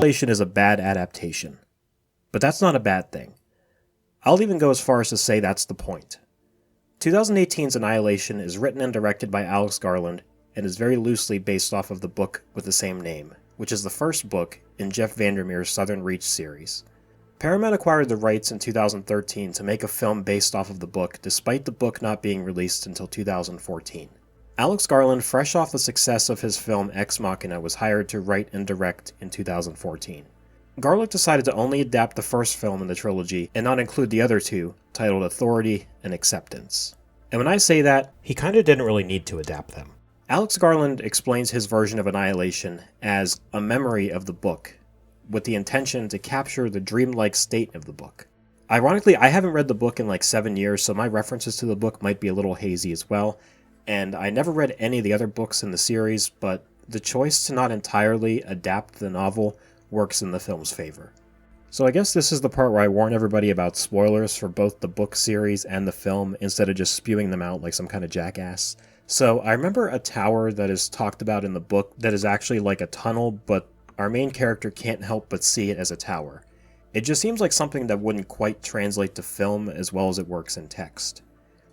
Annihilation is a bad adaptation. But that's not a bad thing. I'll even go as far as to say that's the point. 2018's Annihilation is written and directed by Alex Garland and is very loosely based off of the book with the same name, which is the first book in Jeff Vandermeer's Southern Reach series. Paramount acquired the rights in 2013 to make a film based off of the book, despite the book not being released until 2014. Alex Garland, fresh off the success of his film Ex Machina, was hired to write and direct in 2014. Garland decided to only adapt the first film in the trilogy and not include the other two, titled Authority and Acceptance. And when I say that, he kinda didn't really need to adapt them. Alex Garland explains his version of Annihilation as a memory of the book, with the intention to capture the dreamlike state of the book. Ironically, I haven't read the book in like 7 years, so my references to the book might be a little hazy as well, and I never read any of the other books in the series, but the choice to not entirely adapt the novel works in the film's favor. So I guess this is the part where I warn everybody about spoilers for both the book series and the film, instead of just spewing them out like some kind of jackass. So I remember a tower that is talked about in the book that is actually like a tunnel, but our main character can't help but see it as a tower. It just seems like something that wouldn't quite translate to film as well as it works in text.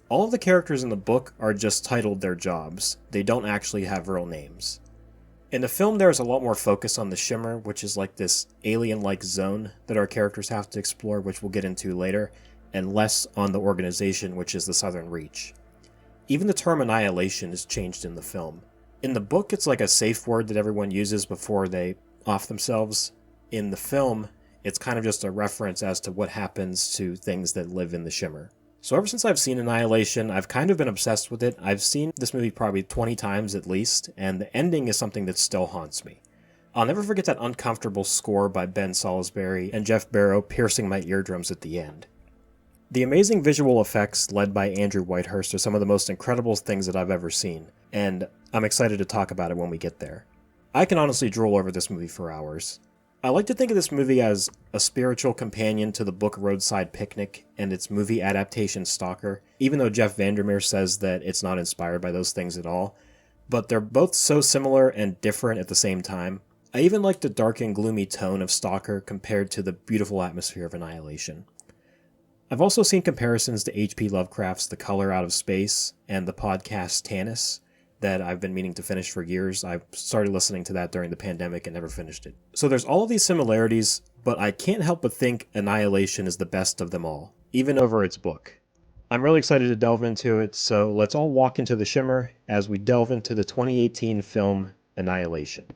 All of the characters in the book are just titled their jobs. They don't actually have real names. In the film, there's a lot more focus on the shimmer, which is like this alien-like zone that our characters have to explore, which we'll get into later, and less on the organization, which is the Southern Reach. Even the term Annihilation is changed in the film. In the book, it's like a safe word that everyone uses before they off themselves. In the film, it's kind of just a reference as to what happens to things that live in the shimmer. So ever since I've seen Annihilation, I've kind of been obsessed with it. I've seen this movie probably 20 times at least, and the ending is something that still haunts me. I'll never forget that uncomfortable score by Ben Salisbury and Jeff Barrow piercing my eardrums at the end. The amazing visual effects led by Andrew Whitehurst are some of the most incredible things that I've ever seen, and I'm excited to talk about it when we get there. I can honestly drool over this movie for hours. I like to think of this movie as a spiritual companion to the book Roadside Picnic and its movie adaptation Stalker, even though Jeff Vandermeer says that it's not inspired by those things at all. But they're both so similar and different at the same time. I even like the dark and gloomy tone of Stalker compared to the beautiful atmosphere of Annihilation. I've also seen comparisons to H.P. Lovecraft's The Color Out of Space and the podcast Tanis that I've been meaning to finish for years. I started listening to that during the pandemic and never finished it. So there's all of these similarities, but I can't help but think Annihilation is the best of them all, even over its book. I'm really excited to delve into it, so let's all walk into the shimmer as we delve into the 2018 film Annihilation.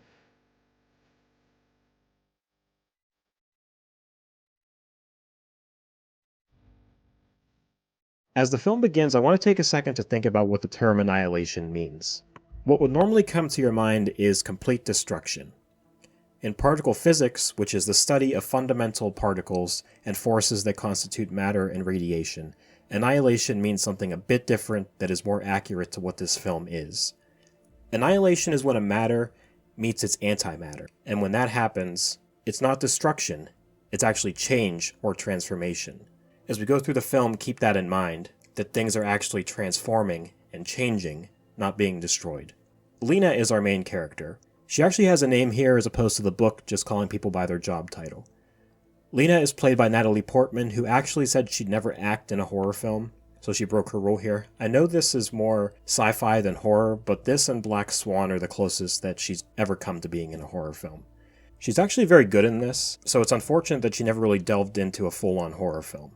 As the film begins, I want to take a second to think about what the term annihilation means. What would normally come to your mind is complete destruction. In particle physics, which is the study of fundamental particles and forces that constitute matter and radiation, annihilation means something a bit different that is more accurate to what this film is. Annihilation is when a matter meets its antimatter, and when that happens, it's not destruction, it's actually change or transformation. As we go through the film, keep that in mind, that things are actually transforming and changing, not being destroyed. Lena is our main character. She actually has a name here as opposed to the book just calling people by their job title. Lena is played by Natalie Portman, who actually said she'd never act in a horror film, so she broke her rule here. I know this is more sci-fi than horror, but this and Black Swan are the closest that she's ever come to being in a horror film. She's actually very good in this, so it's unfortunate that she never really delved into a full-on horror film.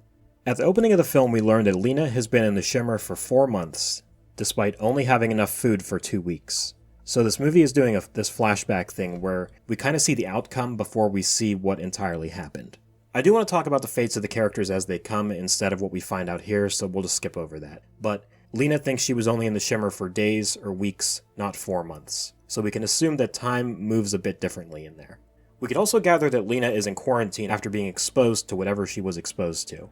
At the opening of the film, we learned that Lena has been in the shimmer for 4 months, despite only having enough food for 2 weeks. So this movie is doing this flashback thing where we kind of see the outcome before we see what entirely happened. I do want to talk about the fates of the characters as they come instead of what we find out here, so we'll just skip over that. But Lena thinks she was only in the shimmer for days or weeks, not 4 months. So we can assume that time moves a bit differently in there. We could also gather that Lena is in quarantine after being exposed to whatever she was exposed to.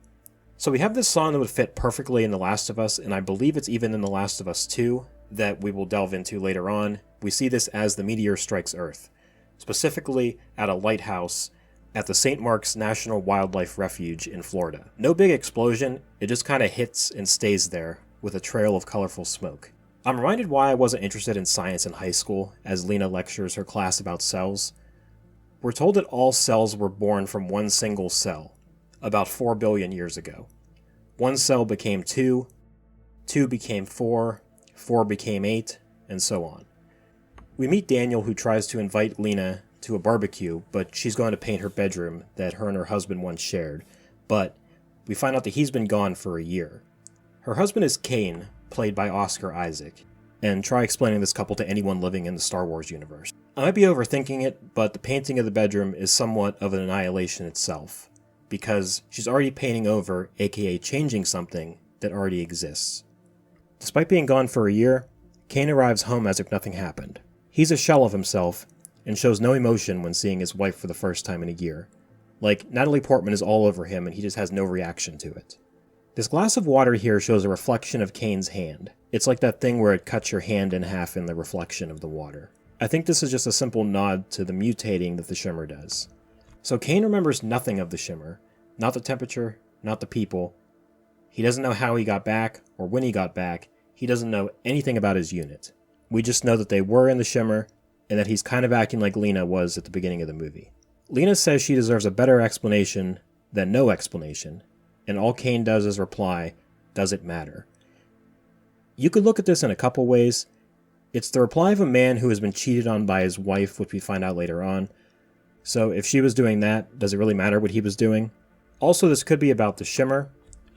So we have this song that would fit perfectly in The Last of Us, and I believe it's even in The Last of Us 2, that we will delve into later on. We see this as the meteor strikes Earth, specifically at a lighthouse at the St. Mark's National Wildlife Refuge in Florida. No big explosion, it just kind of hits and stays there with a trail of colorful smoke. I'm reminded why I wasn't interested in science in high school, as Lena lectures her class about cells. We're told that all cells were born from one single cell, about 4 billion years ago. One cell became 2, 2 became 4, 4 became 8, and so on. We meet Daniel, who tries to invite Lena to a barbecue, but she's going to paint her bedroom that her and her husband once shared. But we find out that he's been gone for a year. Her husband is Kane, played by Oscar Isaac, and try explaining this couple to anyone living in the Star Wars universe. I might be overthinking it, but the painting of the bedroom is somewhat of an annihilation itself, because she's already painting over, aka changing something, that already exists. Despite being gone for a year, Kane arrives home as if nothing happened. He's a shell of himself, and shows no emotion when seeing his wife for the first time in a year. Like, Natalie Portman is all over him and he just has no reaction to it. This glass of water here shows a reflection of Kane's hand. It's like that thing where it cuts your hand in half in the reflection of the water. I think this is just a simple nod to the mutating that the shimmer does. So Kane remembers nothing of the shimmer. Not the temperature, not the people. He doesn't know how he got back, or when he got back. He doesn't know anything about his unit. We just know that they were in the shimmer, and that he's kind of acting like Lena was at the beginning of the movie. Lena says she deserves a better explanation than no explanation, and all Kane does is reply, "Does it matter?" You could look at this in a couple ways. It's the reply of a man who has been cheated on by his wife, which we find out later on. So if she was doing that, does it really matter what he was doing? Also, this could be about the shimmer,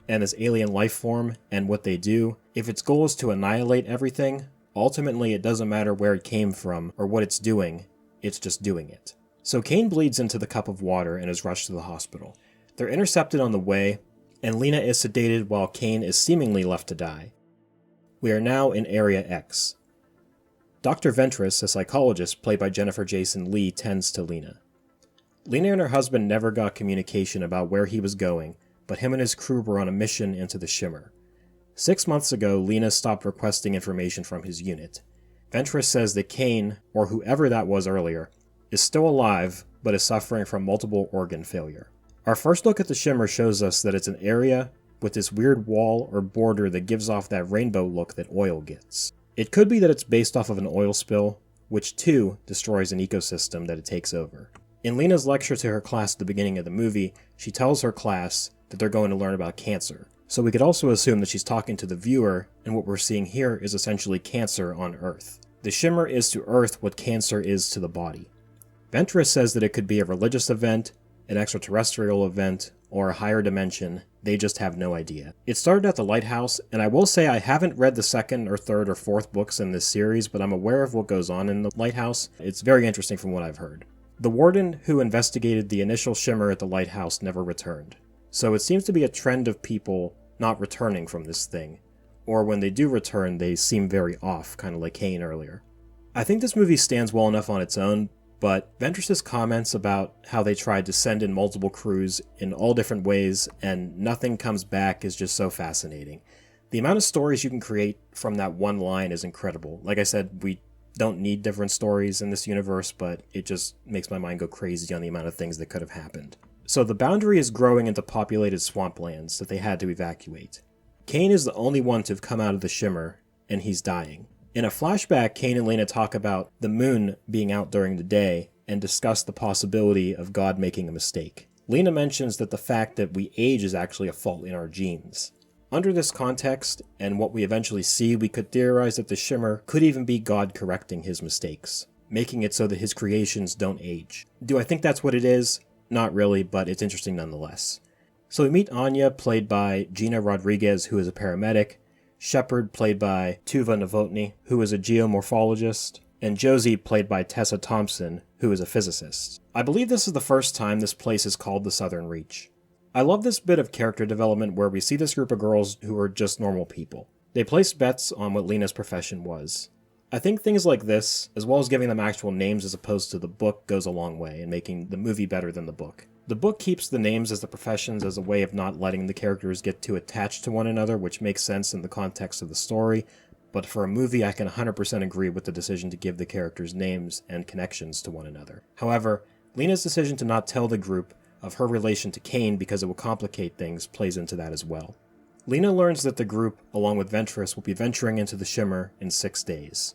and this alien life form, and what they do. If its goal is to annihilate everything, ultimately it doesn't matter where it came from, or what it's doing, it's just doing it. So Kane bleeds into the cup of water and is rushed to the hospital. They're intercepted on the way, and Lena is sedated while Kane is seemingly left to die. We are now in Area X. Dr. Ventress, a psychologist played by Jennifer Jason Leigh, tends to Lena. Lena and her husband never got communication about where he was going, but him and his crew were on a mission into the shimmer. 6 months ago, Lena stopped requesting information from his unit. Ventress says that Kane, or whoever that was earlier, is still alive, but is suffering from multiple organ failure. Our first look at the shimmer shows us that it's an area with this weird wall or border that gives off that rainbow look that oil gets. It could be that it's based off of an oil spill, which too destroys an ecosystem that it takes over. In Lena's lecture to her class at the beginning of the movie, she tells her class that they're going to learn about cancer. So we could also assume that she's talking to the viewer, and what we're seeing here is essentially cancer on Earth. The shimmer is to Earth what cancer is to the body. Ventress says that it could be a religious event, an extraterrestrial event, or a higher dimension. They just have no idea. It started at the lighthouse, and I will say I haven't read the second or third or fourth books in this series, but I'm aware of what goes on in the lighthouse. It's very interesting from what I've heard. The warden who investigated the initial shimmer at the lighthouse never returned. So it seems to be a trend of people not returning from this thing, or when they do return, they seem very off, kind of like Kane earlier. I think this movie stands well enough on its own, but Ventress's comments about how they tried to send in multiple crews in all different ways and nothing comes back is just so fascinating. The amount of stories you can create from that one line is incredible. Like I said, we don't need different stories in this universe, but it just makes my mind go crazy on the amount of things that could have happened. So the boundary is growing into populated swamplands that they had to evacuate. Kane is the only one to have come out of the shimmer, and he's dying. In a flashback, Kane and Lena talk about the moon being out during the day and discuss the possibility of God making a mistake. Lena mentions that the fact that we age is actually a fault in our genes. Under this context, and what we eventually see, we could theorize that the shimmer could even be God correcting his mistakes, making it so that his creations don't age. Do I think that's what it is? Not really, but it's interesting nonetheless. So we meet Anya, played by Gina Rodriguez, who is a paramedic, Shepard, played by Tuva Novotny, who is a geomorphologist, and Josie, played by Tessa Thompson, who is a physicist. I believe this is the first time this place is called the Southern Reach. I love this bit of character development where we see this group of girls who are just normal people. They place bets on what Lena's profession was. I think things like this, as well as giving them actual names as opposed to the book, goes a long way in making the movie better than the book. The book keeps the names as the professions as a way of not letting the characters get too attached to one another, which makes sense in the context of the story, but for a movie I can 100% agree with the decision to give the characters names and connections to one another. However, Lena's decision to not tell the group of her relation to Kane because it will complicate things plays into that as well. Lena learns that the group, along with Ventress, will be venturing into the shimmer in 6 days.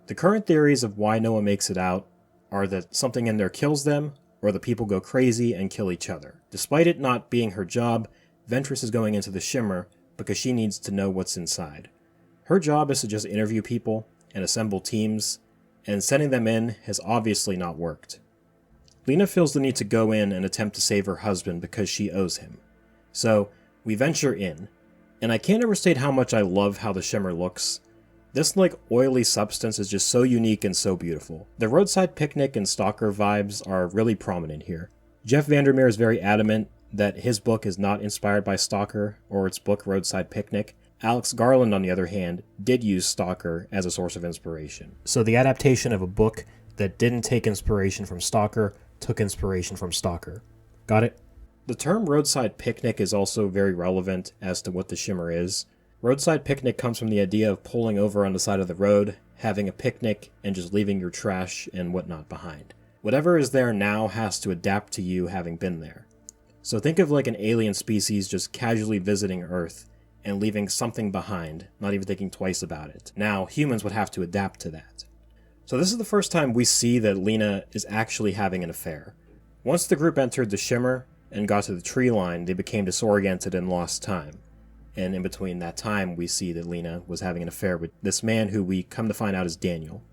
The current theories of why no one makes it out are that something in there kills them, or the people go crazy and kill each other. Despite it not being her job, Ventress is going into the shimmer because she needs to know what's inside. Her job is to just interview people and assemble teams, and sending them in has obviously not worked. Lena feels the need to go in and attempt to save her husband because she owes him. So, we venture in, and I can't overstate how much I love how the shimmer looks. This oily substance is just so unique and so beautiful. The roadside picnic and stalker vibes are really prominent here. Jeff Vandermeer is very adamant that his book is not inspired by Stalker or its book Roadside Picnic. Alex Garland, on the other hand, did use Stalker as a source of inspiration. So the adaptation of a book that didn't take inspiration from Stalker took inspiration from Stalker. Got it? The term roadside picnic is also very relevant as to what the shimmer is. Roadside picnic comes from the idea of pulling over on the side of the road, having a picnic, and just leaving your trash and whatnot behind. Whatever is there now has to adapt to you having been there. So think of an alien species just casually visiting Earth and leaving something behind, not even thinking twice about it. Now, humans would have to adapt to that. So this is the first time we see that Lena is actually having an affair. Once the group entered the shimmer and got to the tree line, they became disoriented and lost time. And in between that time, we see that Lena was having an affair with this man who we come to find out is Daniel.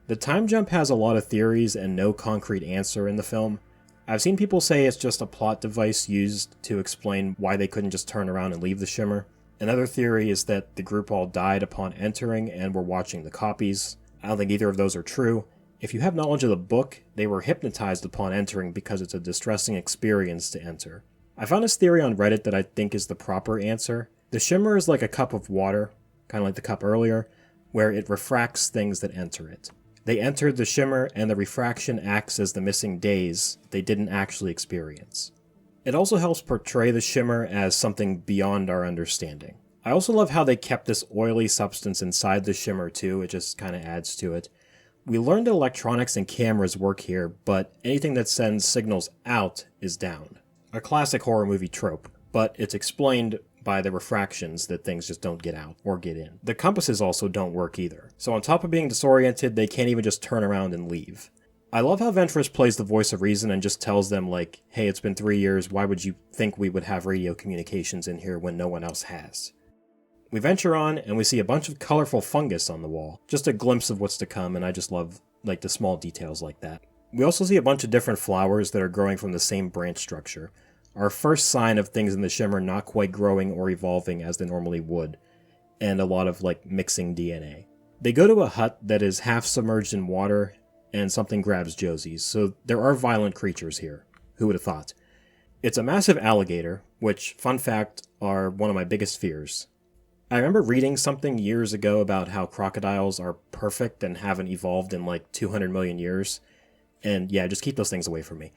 The time jump has a lot of theories and no concrete answer in the film. I've seen people say it's just a plot device used to explain why they couldn't just turn around and leave the shimmer. Another theory is that the group all died upon entering and were watching the copies. I don't think either of those are true. If you have knowledge of the book, they were hypnotized upon entering because it's a distressing experience to enter. I found this theory on Reddit that I think is the proper answer. The shimmer is like a cup of water, kind of like the cup earlier, where it refracts things that enter it. They entered the shimmer, and the refraction acts as the missing days they didn't actually experience. It also helps portray the shimmer as something beyond our understanding. I also love how they kept this oily substance inside the shimmer too, it just kind of adds to it. We learned that electronics and cameras work here, but anything that sends signals out is down. A classic horror movie trope, but it's explained by the refractions that things just don't get out or get in. The compasses also don't work either. So on top of being disoriented, they can't even just turn around and leave. I love how Ventress plays the voice of reason and just tells them hey, it's been 3 years, why would you think we would have radio communications in here when no one else has? We venture on and we see a bunch of colorful fungus on the wall. Just a glimpse of what's to come, and I just love the small details like that. We also see a bunch of different flowers that are growing from the same branch structure. Our first sign of things in the shimmer not quite growing or evolving as they normally would, and a lot of mixing DNA. They go to a hut that is half submerged in water, and something grabs Josie's, so there are violent creatures here. Who would have thought? It's a massive alligator, which, fun fact, are one of my biggest fears. I remember reading something years ago about how crocodiles are perfect and haven't evolved in 200 million years, and yeah, just keep those things away from me.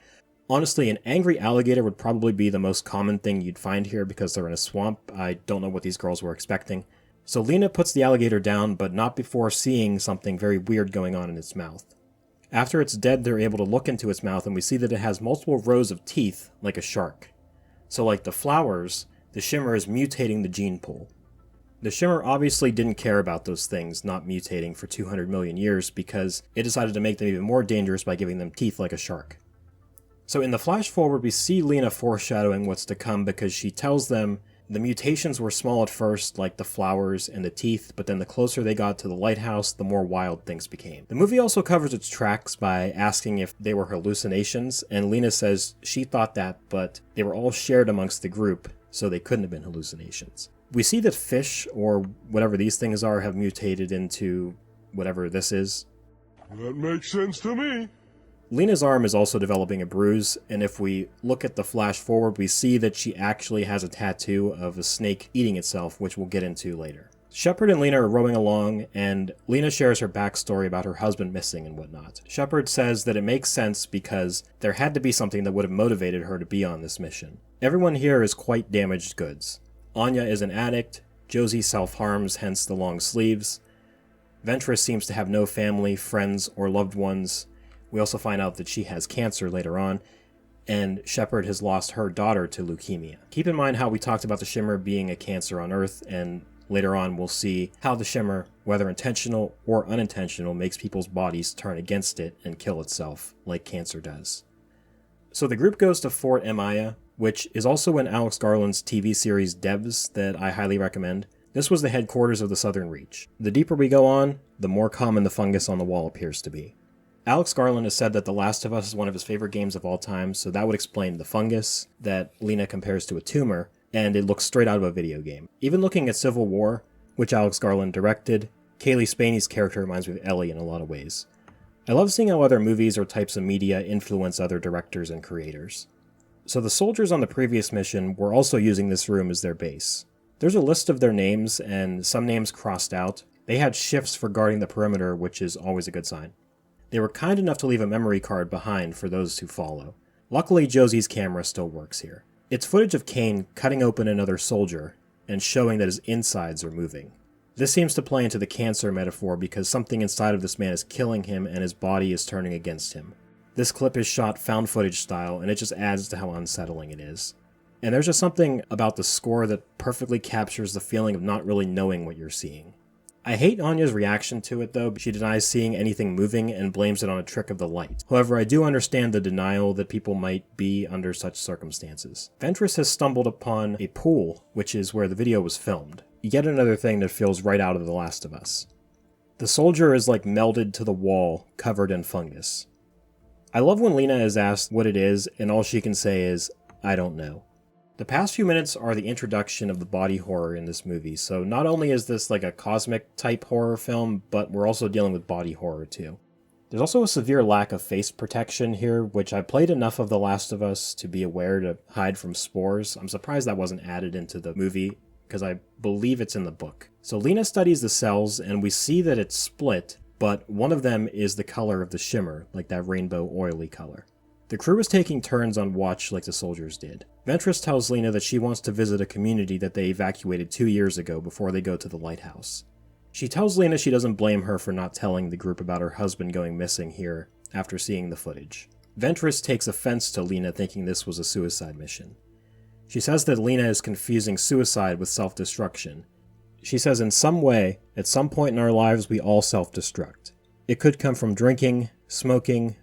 Honestly, an angry alligator would probably be the most common thing you'd find here because they're in a swamp. I don't know what these girls were expecting. So Lena puts the alligator down, but not before seeing something very weird going on in its mouth. After it's dead, they're able to look into its mouth, and we see that it has multiple rows of teeth, like a shark. So like the flowers, the shimmer is mutating the gene pool. The shimmer obviously didn't care about those things not mutating for 200 million years because it decided to make them even more dangerous by giving them teeth like a shark. So in the flash forward, we see Lena foreshadowing what's to come because she tells them the mutations were small at first, like the flowers and the teeth, but then the closer they got to the lighthouse, the more wild things became. The movie also covers its tracks by asking if they were hallucinations, and Lena says she thought that, but they were all shared amongst the group, so they couldn't have been hallucinations. We see that fish, or whatever these things are, have mutated into whatever this is. That makes sense to me. Lena's arm is also developing a bruise, and if we look at the flash forward, we see that she actually has a tattoo of a snake eating itself, which we'll get into later. Shepard and Lena are rowing along, and Lena shares her backstory about her husband missing and whatnot. Shepard says that it makes sense because there had to be something that would have motivated her to be on this mission. Everyone here is quite damaged goods. Anya is an addict, Josie self-harms, hence the long sleeves. Ventress seems to have no family, friends, or loved ones. We also find out that she has cancer later on, and Shepard has lost her daughter to leukemia. Keep in mind how we talked about the shimmer being a cancer on Earth, and later on we'll see how the shimmer, whether intentional or unintentional, makes people's bodies turn against it and kill itself, like cancer does. So the group goes to Fort Amaya, which is also in Alex Garland's TV series Devs that I highly recommend. This was the headquarters of the Southern Reach. The deeper we go on, the more common the fungus on the wall appears to be. Alex Garland has said that The Last of Us is one of his favorite games of all time, so that would explain the fungus that Lena compares to a tumor, and it looks straight out of a video game. Even looking at Civil War, which Alex Garland directed, Kaylee Spaney's character reminds me of Ellie in a lot of ways. I love seeing how other movies or types of media influence other directors and creators. So the soldiers on the previous mission were also using this room as their base. There's a list of their names, and some names crossed out. They had shifts for guarding the perimeter, which is always a good sign. They were kind enough to leave a memory card behind for those who follow. Luckily, Josie's camera still works here. It's footage of Kane cutting open another soldier and showing that his insides are moving. This seems to play into the cancer metaphor because something inside of this man is killing him and his body is turning against him. This clip is shot found footage style, and it just adds to how unsettling it is. And there's just something about the score that perfectly captures the feeling of not really knowing what you're seeing. I hate Anya's reaction to it though. She denies seeing anything moving and blames it on a trick of the light. However, I do understand the denial that people might be under such circumstances. Ventress has stumbled upon a pool, which is where the video was filmed. Yet another thing that feels right out of The Last of Us. The soldier is like melded to the wall, covered in fungus. I love when Lena is asked what it is, and all she can say is, I don't know. The past few minutes are the introduction of the body horror in this movie, so not only is this like a cosmic type horror film, but we're also dealing with body horror too. There's also a severe lack of face protection here, which I played enough of The Last of Us to be aware to hide from spores. I'm surprised that wasn't added into the movie, because I believe it's in the book. So Lena studies the cells, and we see that it's split, but one of them is the color of the shimmer, like that rainbow oily color. The crew is taking turns on watch like the soldiers did. Ventress tells Lena that she wants to visit a community that they evacuated 2 years ago before they go to the lighthouse. She tells Lena she doesn't blame her for not telling the group about her husband going missing here after seeing the footage. Ventress takes offense to Lena thinking this was a suicide mission. She says that Lena is confusing suicide with self-destruction. She says in some way, at some point in our lives we all self-destruct. It could come from drinking, smoking,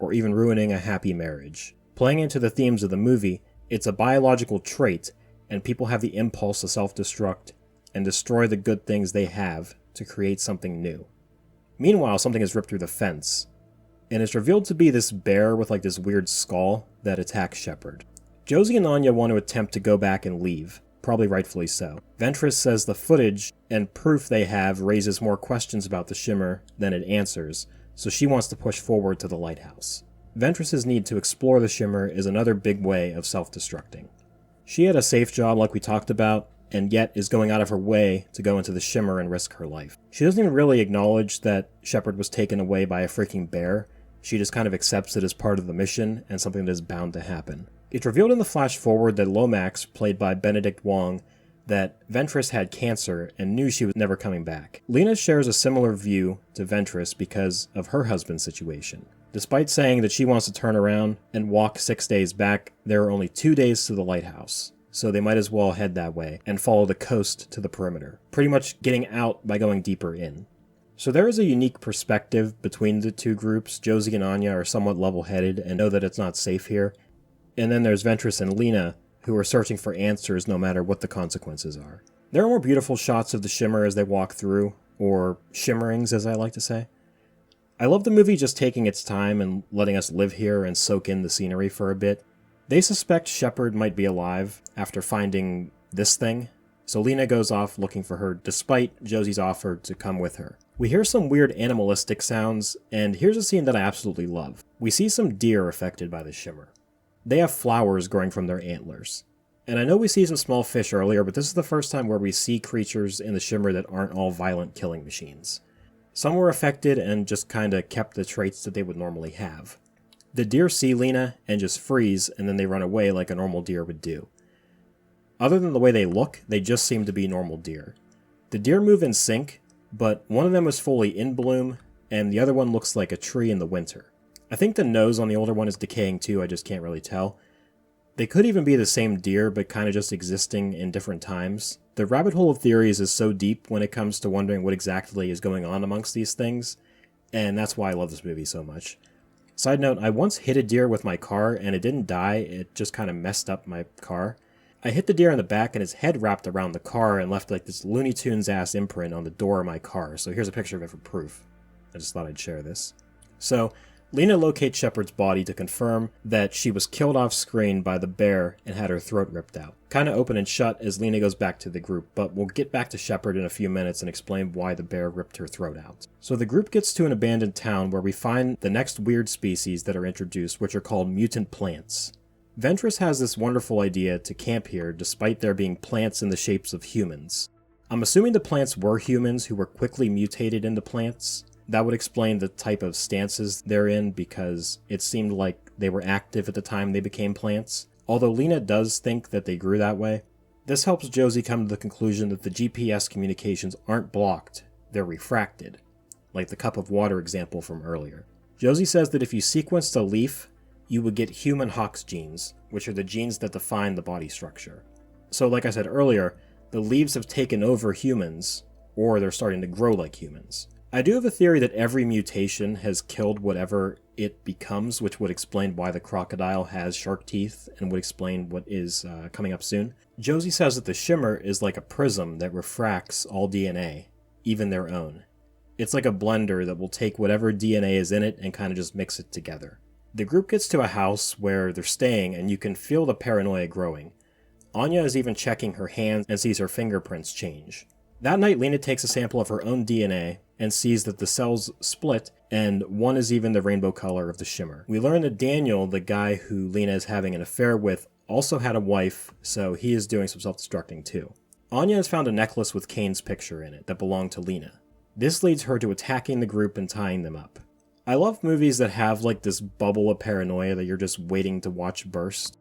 or even ruining a happy marriage. Playing into the themes of the movie, it's a biological trait, and people have the impulse to self-destruct and destroy the good things they have to create something new. Meanwhile, something is ripped through the fence, and it's revealed to be this bear with like this weird skull that attacks Shepard. Josie and Anya want to attempt to go back and leave, probably rightfully so. Ventress says the footage and proof they have raises more questions about the shimmer than it answers, so she wants to push forward to the lighthouse. Ventress's need to explore the shimmer is another big way of self-destructing. She had a safe job like we talked about, and yet is going out of her way to go into the shimmer and risk her life. She doesn't even really acknowledge that Shepard was taken away by a freaking bear. She just kind of accepts it as part of the mission and something that is bound to happen. It's revealed in the flash forward that Lomax, played by Benedict Wong, that Ventress had cancer and knew she was never coming back. Lena shares a similar view to Ventress because of her husband's situation. Despite saying that she wants to turn around and walk 6 days back, there are only 2 days to the lighthouse, so they might as well head that way and follow the coast to the perimeter, pretty much getting out by going deeper in. So there is a unique perspective between the two groups. Josie and Anya are somewhat level-headed and know that it's not safe here. And then there's Ventress and Lena, who are searching for answers no matter what the consequences are. There are more beautiful shots of the shimmer as they walk through, or shimmerings as I like to say. I love the movie just taking its time and letting us live here and soak in the scenery for a bit. They suspect Shepard might be alive after finding this thing, so Lena goes off looking for her despite Josie's offer to come with her. We hear some weird animalistic sounds, and here's a scene that I absolutely love. We see some deer affected by the shimmer. They have flowers growing from their antlers. And I know we see some small fish earlier, but this is the first time where we see creatures in the shimmer that aren't all violent killing machines. Some were affected and just kinda kept the traits that they would normally have. The deer see Lena and just freeze, and then they run away like a normal deer would do. Other than the way they look, they just seem to be normal deer. The deer move in sync, but one of them is fully in bloom, and the other one looks like a tree in the winter. I think the nose on the older one is decaying too, I just can't really tell. They could even be the same deer, but kind of just existing in different times. The rabbit hole of theories is so deep when it comes to wondering what exactly is going on amongst these things, and that's why I love this movie so much. Side note, I once hit a deer with my car, and it didn't die, it just kind of messed up my car. I hit the deer in the back, and his head wrapped around the car and left like this Looney Tunes-ass imprint on the door of my car, so here's a picture of it for proof. I just thought I'd share this. So, Lena locates Shepard's body to confirm that she was killed off screen by the bear and had her throat ripped out. Kinda open and shut as Lena goes back to the group, but we'll get back to Shepard in a few minutes and explain why the bear ripped her throat out. So the group gets to an abandoned town where we find the next weird species that are introduced, which are called mutant plants. Ventress has this wonderful idea to camp here despite there being plants in the shapes of humans. I'm assuming the plants were humans who were quickly mutated into plants. That would explain the type of stances they're in because it seemed like they were active at the time they became plants. Although Lena does think that they grew that way. This helps Josie come to the conclusion that the GPS communications aren't blocked, they're refracted, like the cup of water example from earlier. Josie says that if you sequenced a leaf, you would get human Hox genes, which are the genes that define the body structure. So like I said earlier, the leaves have taken over humans, or they're starting to grow like humans. I do have a theory that every mutation has killed whatever it becomes, which would explain why the crocodile has shark teeth and would explain what is coming up soon. Josie says that the shimmer is like a prism that refracts all DNA, even their own. It's like a blender that will take whatever DNA is in it and kind of just mix it together. The group gets to a house where they're staying and you can feel the paranoia growing. Anya is even checking her hands and sees her fingerprints change. That night, Lena takes a sample of her own DNA and sees that the cells split, and one is even the rainbow color of the shimmer. We learn that Daniel, the guy who Lena is having an affair with, also had a wife, so he is doing some self-destructing too. Anya has found a necklace with Kane's picture in it that belonged to Lena. This leads her to attacking the group and tying them up. I love movies that have like this bubble of paranoia that you're just waiting to watch burst.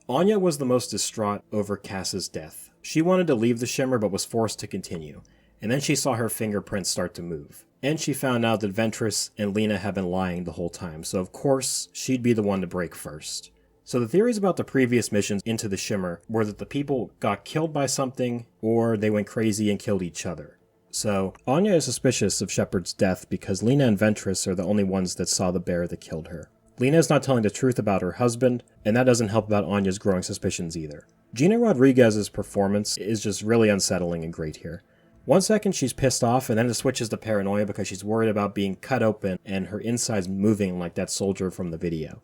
Anya was the most distraught over Cass's death. She wanted to leave the shimmer but was forced to continue, and then she saw her fingerprints start to move. And she found out that Ventress and Lena had been lying the whole time, so of course she'd be the one to break first. So the theories about the previous missions into the shimmer were that the people got killed by something, or they went crazy and killed each other. So Anya is suspicious of Shepard's death because Lena and Ventress are the only ones that saw the bear that killed her. Lena is not telling the truth about her husband, and that doesn't help about Anya's growing suspicions either. Gina Rodriguez's performance is just really unsettling and great here. One second she's pissed off, and then it switches to paranoia because she's worried about being cut open and her insides moving like that soldier from the video.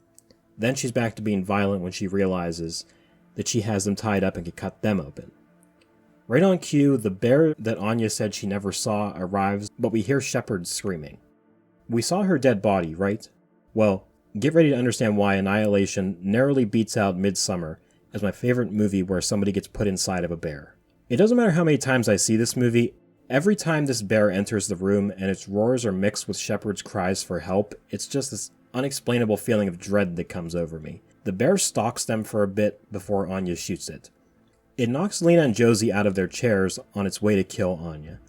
Then she's back to being violent when she realizes that she has them tied up and can cut them open. Right on cue, the bear that Anya said she never saw arrives, but we hear Shepard screaming. We saw her dead body, right? Well, get ready to understand why Annihilation narrowly beats out Midsummer as my favorite movie where somebody gets put inside of a bear. It doesn't matter how many times I see this movie, every time this bear enters the room and its roars are mixed with Shepard's cries for help, it's just this unexplainable feeling of dread that comes over me. The bear stalks them for a bit before Anya shoots it. It knocks Lena and Josie out of their chairs on its way to kill Anya.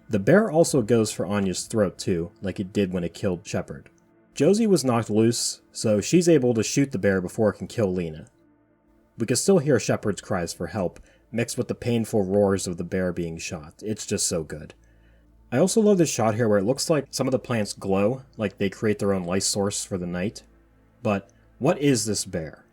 The bear also goes for Anya's throat too, like it did when it killed Shepard. Josie was knocked loose, so she's able to shoot the bear before it can kill Lena. We can still hear Shepard's cries for help, mixed with the painful roars of the bear being shot. It's just so good. I also love this shot here where it looks like some of the plants glow, like they create their own light source for the night. But what is this bear?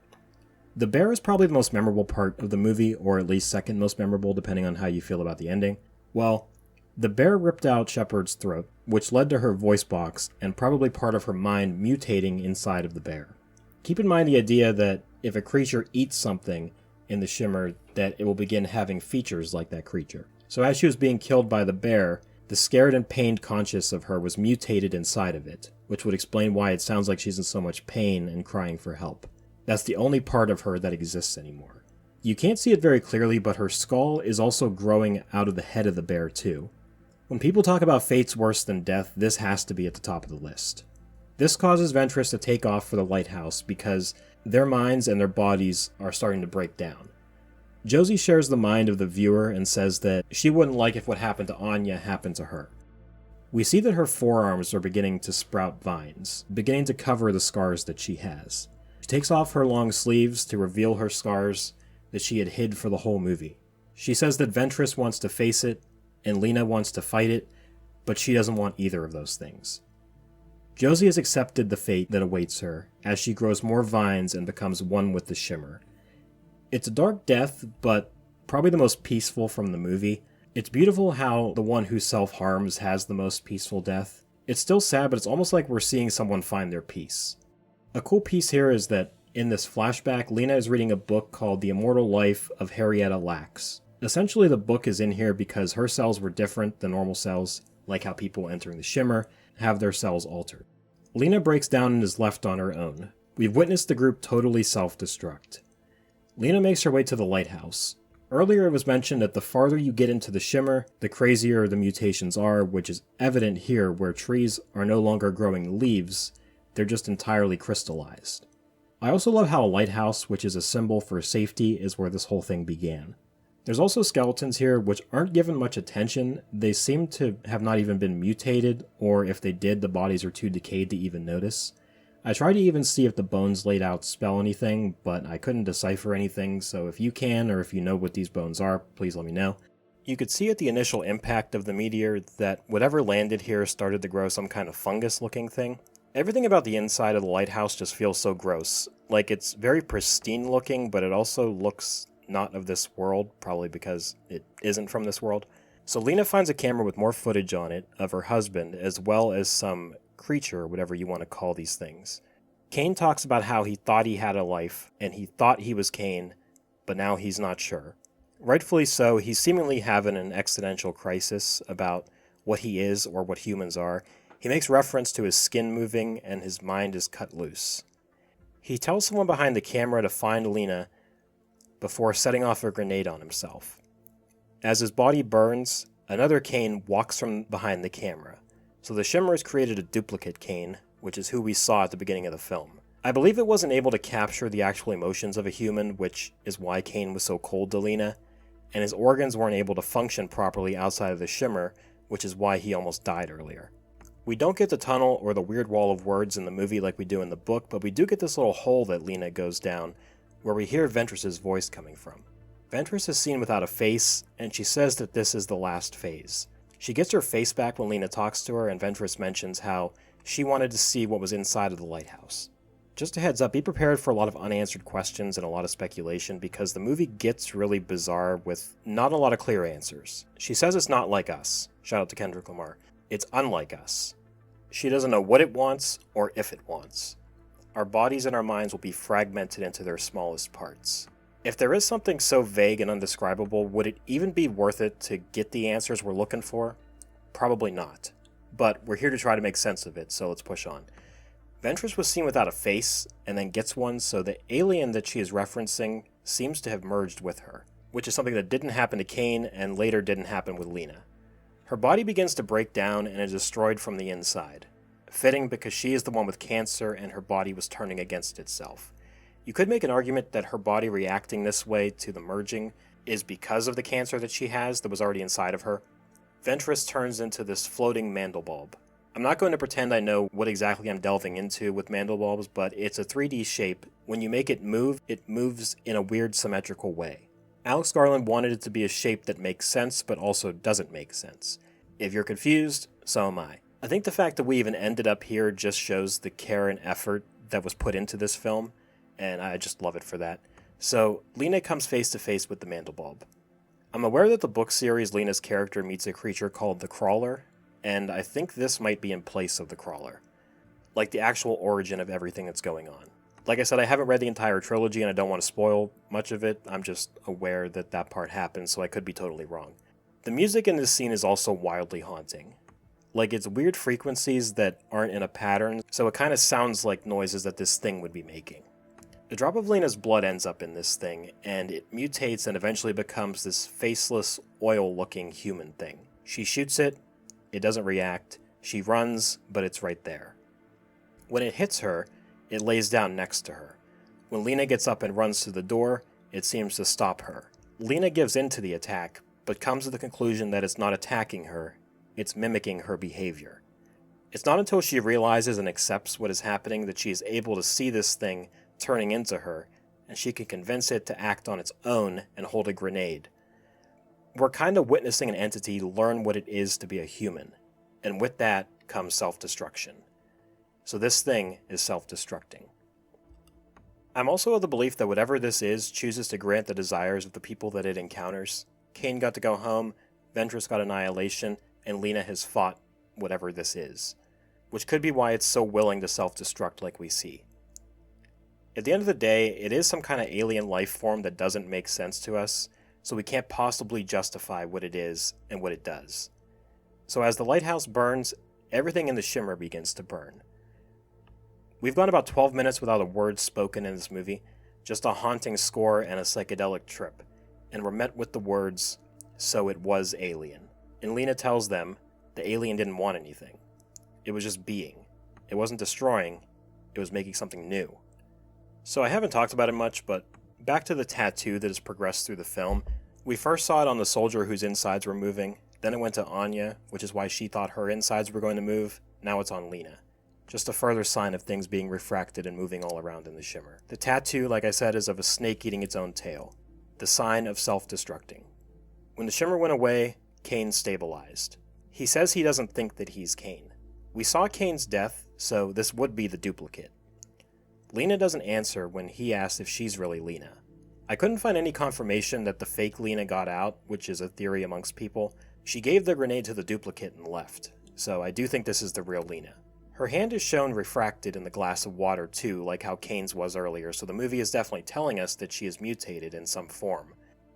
The bear is probably the most memorable part of the movie, or at least second most memorable depending on how you feel about the ending. Well, the bear ripped out Shepard's throat, which led to her voice box and probably part of her mind mutating inside of the bear. Keep in mind the idea that if a creature eats something in the shimmer, that it will begin having features like that creature. So as she was being killed by the bear, the scared and pained conscious of her was mutated inside of it, which would explain why it sounds like she's in so much pain and crying for help. That's the only part of her that exists anymore. You can't see it very clearly, but her skull is also growing out of the head of the bear too. When people talk about fates worse than death, this has to be at the top of the list. This causes Ventress to take off for the lighthouse because their minds and their bodies are starting to break down. Josie shares the mind of the viewer and says that she wouldn't like if what happened to Anya happened to her. We see that her forearms are beginning to sprout vines, beginning to cover the scars that she has. She takes off her long sleeves to reveal her scars that she had hid for the whole movie. She says that Ventress wants to face it, and Lena wants to fight it, but she doesn't want either of those things. Josie has accepted the fate that awaits her as she grows more vines and becomes one with the shimmer. It's a dark death, but probably the most peaceful from the movie. It's beautiful how the one who self-harms has the most peaceful death. It's still sad, but it's almost like we're seeing someone find their peace. A cool piece here is that in this flashback, Lena is reading a book called The Immortal Life of Henrietta Lacks. Essentially, the book is in here because her cells were different than normal cells, like how people entering the shimmer have their cells altered. Lena breaks down and is left on her own. We've witnessed the group totally self-destruct. Lena makes her way to the lighthouse. Earlier it was mentioned that the farther you get into the shimmer, the crazier the mutations are, which is evident here where trees are no longer growing leaves, they're just entirely crystallized. I also love how a lighthouse, which is a symbol for safety, is where this whole thing began. There's also skeletons here which aren't given much attention. They seem to have not even been mutated, or if they did, the bodies are too decayed to even notice. I tried to even see if the bones laid out spell anything, but I couldn't decipher anything, so if you can, or if you know what these bones are, please let me know. You could see at the initial impact of the meteor that whatever landed here started to grow some kind of fungus-looking thing. Everything about the inside of the lighthouse just feels so gross. Like, it's very pristine looking, but it also looks not of this world, probably because it isn't from this world. So Lena finds a camera with more footage on it of her husband, as well as some creature, or whatever you want to call these things. Kane talks about how he thought he had a life, and he thought he was Kane, but now he's not sure. Rightfully so, he's seemingly having an existential crisis about what he is or what humans are. He makes reference to his skin moving, and his mind is cut loose. He tells someone behind the camera to find Lena before setting off a grenade on himself. As his body burns, another Kane walks from behind the camera. So the Shimmer has created a duplicate Kane, which is who we saw at the beginning of the film. I believe it wasn't able to capture the actual emotions of a human, which is why Kane was so cold to Lena, and his organs weren't able to function properly outside of the Shimmer, which is why he almost died earlier. We don't get the tunnel or the weird wall of words in the movie like we do in the book, but we do get this little hole that Lena goes down, where we hear Ventress's voice coming from. Ventress is seen without a face, and she says that this is the last phase. She gets her face back when Lena talks to her, and Ventress mentions how she wanted to see what was inside of the lighthouse. Just a heads up, be prepared for a lot of unanswered questions and a lot of speculation, because the movie gets really bizarre with not a lot of clear answers. She says it's not like us. Shout out to Kendrick Lamar. It's unlike us. She doesn't know what it wants or if it wants. Our bodies and our minds will be fragmented into their smallest parts. If there is something so vague and undescribable, would it even be worth it to get the answers we're looking for? Probably not. But we're here to try to make sense of it, so let's push on. Ventress was seen without a face, and then gets one, so the alien that she is referencing seems to have merged with her, which is something that didn't happen to Kane and later didn't happen with Lena. Her body begins to break down and is destroyed from the inside. Fitting because she is the one with cancer and her body was turning against itself. You could make an argument that her body reacting this way to the merging is because of the cancer that she has that was already inside of her. Ventress turns into this floating mandelbulb. I'm not going to pretend I know what exactly I'm delving into with mandelbulbs, but it's a 3D shape. When you make it moves in a weird symmetrical way. Alex Garland wanted it to be a shape that makes sense, but also doesn't make sense. If you're confused, so am I. I think the fact that we even ended up here just shows the care and effort that was put into this film, and I just love it for that. So, Lena comes face to face with the mandelbulb. I'm aware that the book series Lena's character meets a creature called the Crawler, and I think this might be in place of the Crawler. Like the actual origin of everything that's going on. Like I said, I haven't read the entire trilogy and I don't want to spoil much of it. I'm just aware that that part happened, so I could be totally wrong. The music in this scene is also wildly haunting. Like, it's weird frequencies that aren't in a pattern, so it kind of sounds like noises that this thing would be making. A drop of Lena's blood ends up in this thing, and it mutates and eventually becomes this faceless, oil-looking human thing. She shoots it, it doesn't react, she runs, but it's right there. When it hits her, it lays down next to her. When Lena gets up and runs to the door, it seems to stop her. Lena gives in to the attack, but comes to the conclusion that it's not attacking her, it's mimicking her behavior. It's not until she realizes and accepts what is happening that she is able to see this thing turning into her, and she can convince it to act on its own and hold a grenade. We're kind of witnessing an entity learn what it is to be a human, and with that comes self-destruction. So this thing is self-destructing. I'm also of the belief that whatever this is chooses to grant the desires of the people that it encounters. Kane got to go home, Ventress got Annihilation, and Lena has fought whatever this is, which could be why it's so willing to self-destruct like we see. At the end of the day, it is some kind of alien life form that doesn't make sense to us, so we can't possibly justify what it is and what it does. So as the lighthouse burns, everything in the shimmer begins to burn. We've gone about 12 minutes without a word spoken in this movie, just a haunting score and a psychedelic trip, and we're met with the words, "So it was alien." And Lena tells them the alien didn't want anything. It was just being. It wasn't destroying, it was making something new. So I haven't talked about it much, but back to the tattoo that has progressed through the film. We first saw it on the soldier whose insides were moving, then it went to Anya, which is why she thought her insides were going to move, now it's on Lena. Just a further sign of things being refracted and moving all around in the shimmer. The tattoo, like I said, is of a snake eating its own tail, the sign of self-destructing. When the shimmer went away, Kane stabilized. He says he doesn't think that he's Kane. We saw Kane's death, so this would be the duplicate. Lena doesn't answer when he asks if she's really Lena. I couldn't find any confirmation that the fake Lena got out, which is a theory amongst people. She gave the grenade to the duplicate and left, so I do think this is the real Lena. Her hand is shown refracted in the glass of water too, like how Kane's was earlier, so the movie is definitely telling us that she is mutated in some form.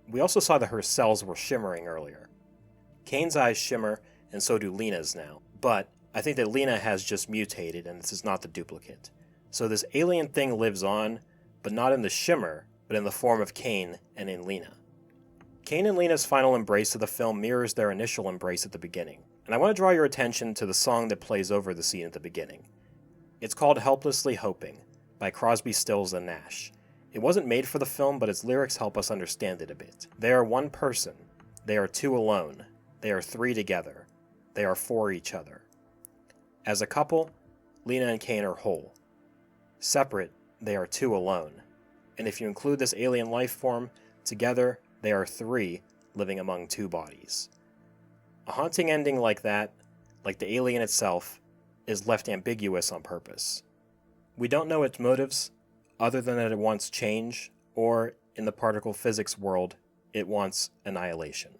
We also saw that her cells were shimmering earlier. Kane's eyes shimmer, and so do Lena's now, but I think that Lena has just mutated and this is not the duplicate. So this alien thing lives on, but not in the shimmer, but in the form of Kane and in Lena. Kane and Lena's final embrace of the film mirrors their initial embrace at the beginning, and I want to draw your attention to the song that plays over the scene at the beginning. It's called Helplessly Hoping, by Crosby, Stills and Nash. It wasn't made for the film, but its lyrics help us understand it a bit. They are one person. They are two alone. They are three together. They are for each other. As a couple, Lena and Kane are whole. Separate, they are two alone. And if you include this alien life form, together, they are three living among two bodies. A haunting ending like that, like the alien itself, is left ambiguous on purpose. We don't know its motives, other than that it wants change, or, in the particle physics world, it wants annihilation.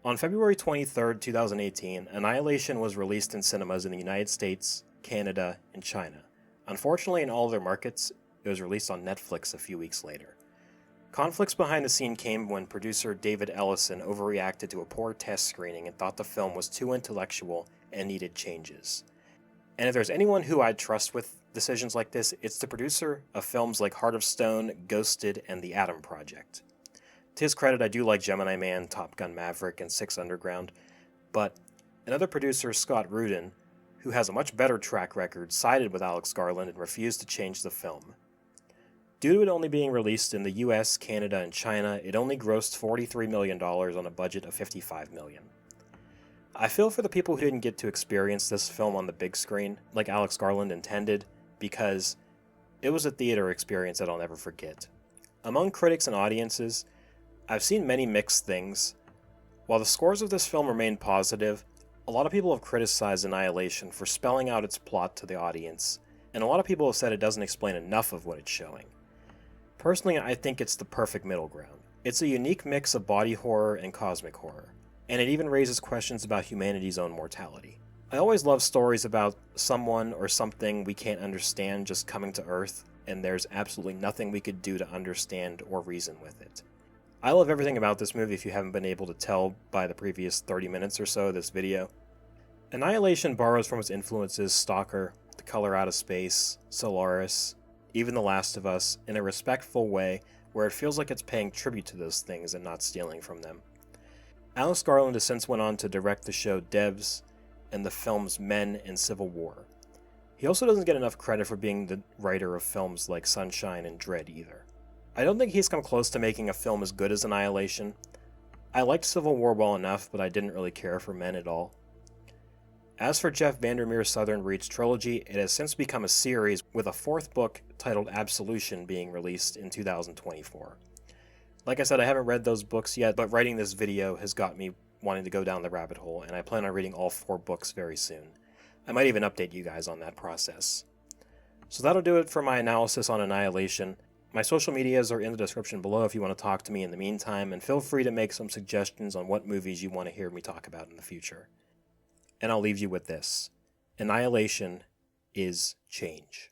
On February 23, 2018, Annihilation was released in cinemas in the United States, Canada, and China. Unfortunately, in all other markets, it was released on Netflix a few weeks later. Conflicts behind the scene came when producer David Ellison overreacted to a poor test screening and thought the film was too intellectual and needed changes. And if there's anyone who I'd trust with decisions like this, it's the producer of films like Heart of Stone, Ghosted, and The Atom Project. To his credit, I do like Gemini Man, Top Gun Maverick, and Six Underground, but another producer, Scott Rudin, who has a much better track record, sided with Alex Garland and refused to change the film. Due to it only being released in the US, Canada, and China, it only grossed $43 million on a budget of $55 million. I feel for the people who didn't get to experience this film on the big screen, like Alex Garland intended, because it was a theater experience that I'll never forget. Among critics and audiences, I've seen many mixed things. While the scores of this film remain positive, a lot of people have criticized Annihilation for spelling out its plot to the audience, and a lot of people have said it doesn't explain enough of what it's showing. Personally, I think it's the perfect middle ground. It's a unique mix of body horror and cosmic horror, and it even raises questions about humanity's own mortality. I always love stories about someone or something we can't understand just coming to Earth, and there's absolutely nothing we could do to understand or reason with it. I love everything about this movie if you haven't been able to tell by the previous 30 minutes or so of this video. Annihilation borrows from its influences Stalker, The Color Out of Space, Solaris, even The Last of Us, in a respectful way where it feels like it's paying tribute to those things and not stealing from them. Alex Garland has since went on to direct the show Devs and the films Men and Civil War. He also doesn't get enough credit for being the writer of films like Sunshine and Dread either. I don't think he's come close to making a film as good as Annihilation. I liked Civil War well enough, but I didn't really care for Men at all. As for Jeff Vandermeer's Southern Reach trilogy, it has since become a series with a fourth book titled Absolution being released in 2024. Like I said, I haven't read those books yet, but writing this video has got me wanting to go down the rabbit hole, and I plan on reading all 4 books very soon. I might even update you guys on that process. So that'll do it for my analysis on Annihilation. My social medias are in the description below if you want to talk to me in the meantime, and feel free to make some suggestions on what movies you want to hear me talk about in the future. And I'll leave you with this. Annihilation is change.